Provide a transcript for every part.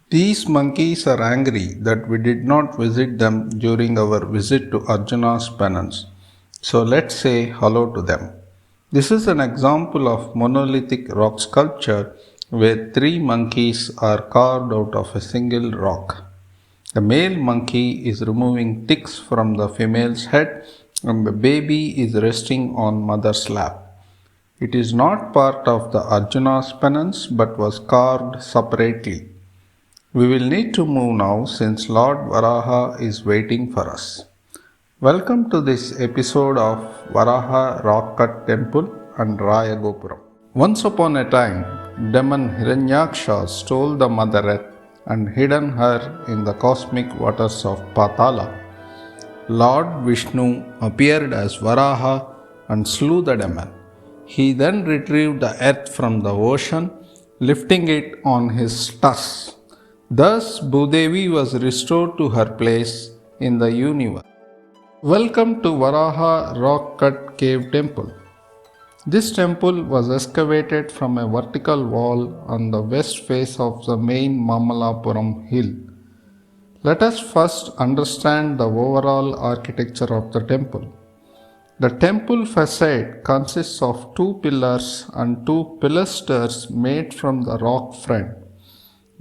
These monkeys are angry that we did not visit them during our visit to Arjuna's penance. So let's say hello to them. This is an example of monolithic rock sculpture where three monkeys are carved out of a single rock. The male monkey is removing ticks from the female's head and the baby is resting on mother's lap. It is not part of the Arjuna's penance but was carved separately. We will need to move now since Lord Varaha is waiting for us. Welcome to this episode of Varaha Rock Cut Temple and Rayagopuram. Once upon a time, demon Hiranyaksha stole the Mother Earth and hidden her in the cosmic waters of Patala. Lord Vishnu appeared as Varaha and slew the demon. He then retrieved the earth from the ocean, lifting it on his tusks. Thus, Bhudevi was restored to her place in the universe. Welcome to Varaha Rock Cut Cave Temple. This temple was excavated from a vertical wall on the west face of the main Mamalapuram hill. Let us first understand the overall architecture of the temple. The temple facade consists of two pillars and two pilasters made from the rock front.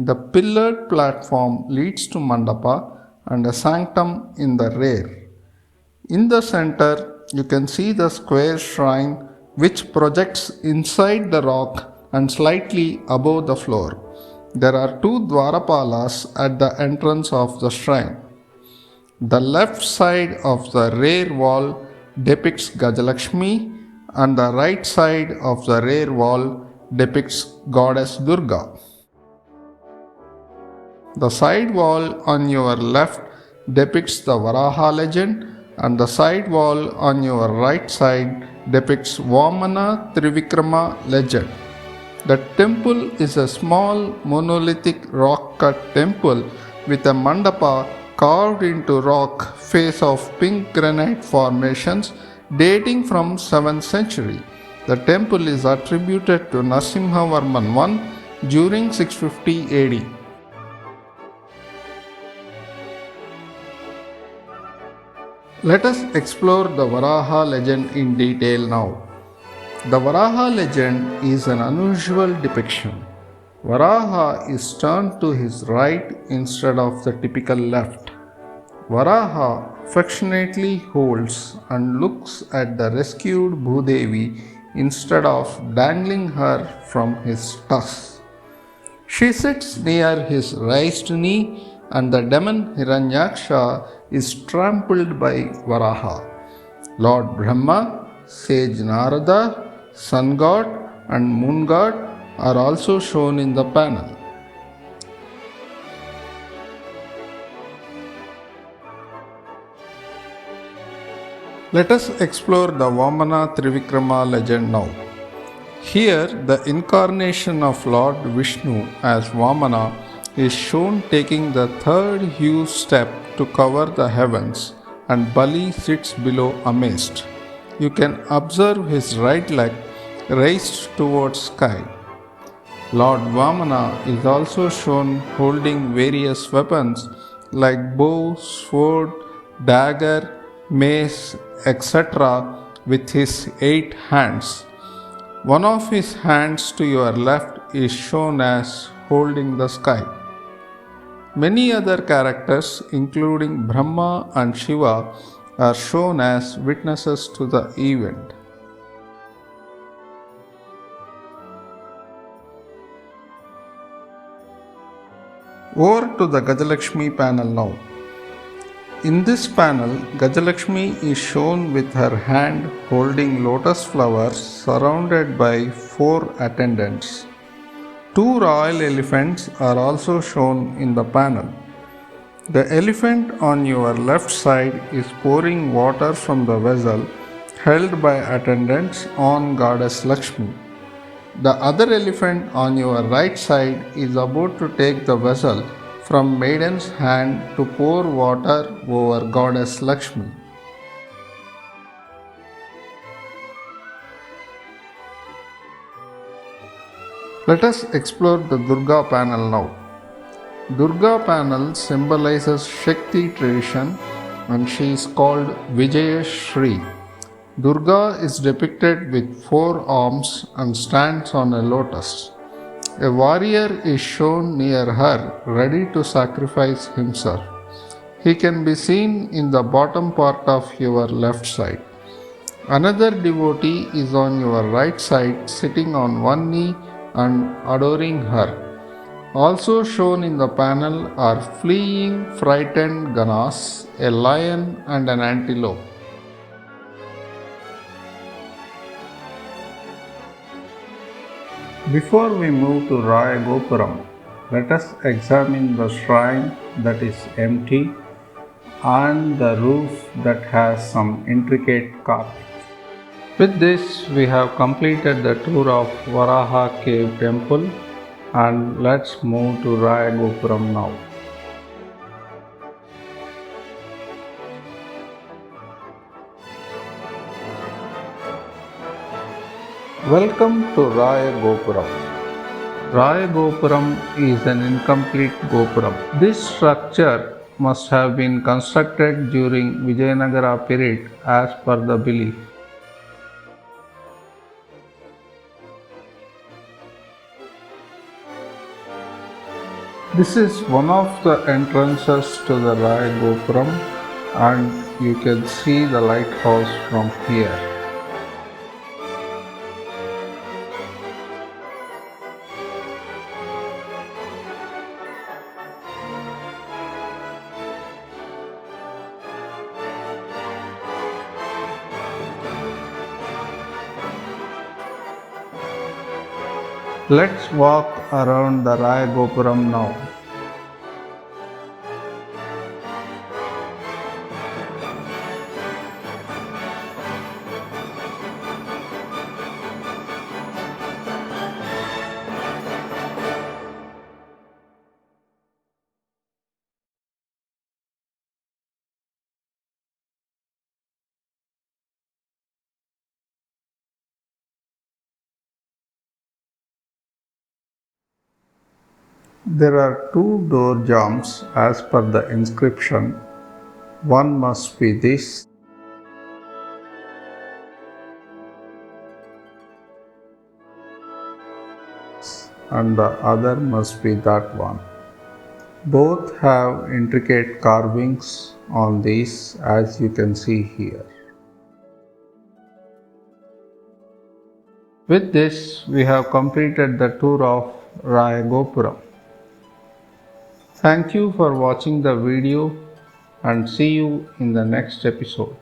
The pillared platform leads to mandapa and a sanctum in the rear. In the center, you can see the square shrine which projects inside the rock and slightly above the floor. There are two Dwarapalas at the entrance of the shrine. The left side of the rear wall depicts Gajalakshmi and the right side of the rear wall depicts Goddess Durga. The side wall on your left depicts the Varaha legend and the side wall on your right side depicts Vamana Trivikrama legend. The temple is a small monolithic rock cut temple with a mandapa carved into rock face of pink granite formations dating from 7th century. The temple is attributed to Narasimhavarman I during 650 AD. Let us explore the Varaha legend in detail now. The Varaha legend is an unusual depiction. Varaha is turned to his right instead of the typical left. Varaha affectionately holds and looks at the rescued Bhudevi instead of dangling her from his tusks. She sits near his raised knee, and the demon Hiranyaksha is trampled by Varaha. Lord Brahma, sage Narada, sun god, and moon god are also shown in the panel. Let us explore the Vamana Trivikrama legend now. Here, the incarnation of Lord Vishnu as Vamana is shown taking the third huge step to cover the heavens, and Bali sits below amazed. You can observe his right leg raised towards sky. Lord Vamana is also shown holding various weapons like bow, sword, dagger, mace, etc. with his 8 hands. One of his hands to your left is shown as holding the sky. Many other characters, including Brahma and Shiva, are shown as witnesses to the event. Over to the Gajalakshmi panel now. In this panel, Gajalakshmi is shown with her hand holding lotus flowers surrounded by 4 attendants. Two royal elephants are also shown in the panel. The elephant on your left side is pouring water from the vessel held by attendants on Goddess Lakshmi. The other elephant on your right side is about to take the vessel from maiden's hand to pour water over Goddess Lakshmi. Let us explore the Durga panel now. Durga panel symbolizes Shakti tradition and she is called Vijayashri. Durga is depicted with four arms and stands on a lotus. A warrior is shown near her, ready to sacrifice himself. He can be seen in the bottom part of your left side. Another devotee is on your right side, sitting on one knee and adoring her. Also shown in the panel are fleeing, frightened Ganas, a lion, and an antelope. Before we move to Raya Gopuram, let us examine the shrine that is empty and the roof that has some intricate carving. With this, we have completed the tour of Varaha Cave Temple and let's move to Raya Gopuram now. Welcome to Raya Gopuram. Raya Gopuram is an incomplete Gopuram. This structure must have been constructed during Vijayanagara period as per the belief. This is one of the entrances to the Raya Gopuram and you can see the lighthouse from here. Let's walk around the Raya Gopuram now. There are two door jambs as per the inscription. One must be this and the other must be that one. Both have intricate carvings on these as you can see here. With this, we have completed the tour of Raya Gopuram. Thank you for watching the video and see you in the next episode.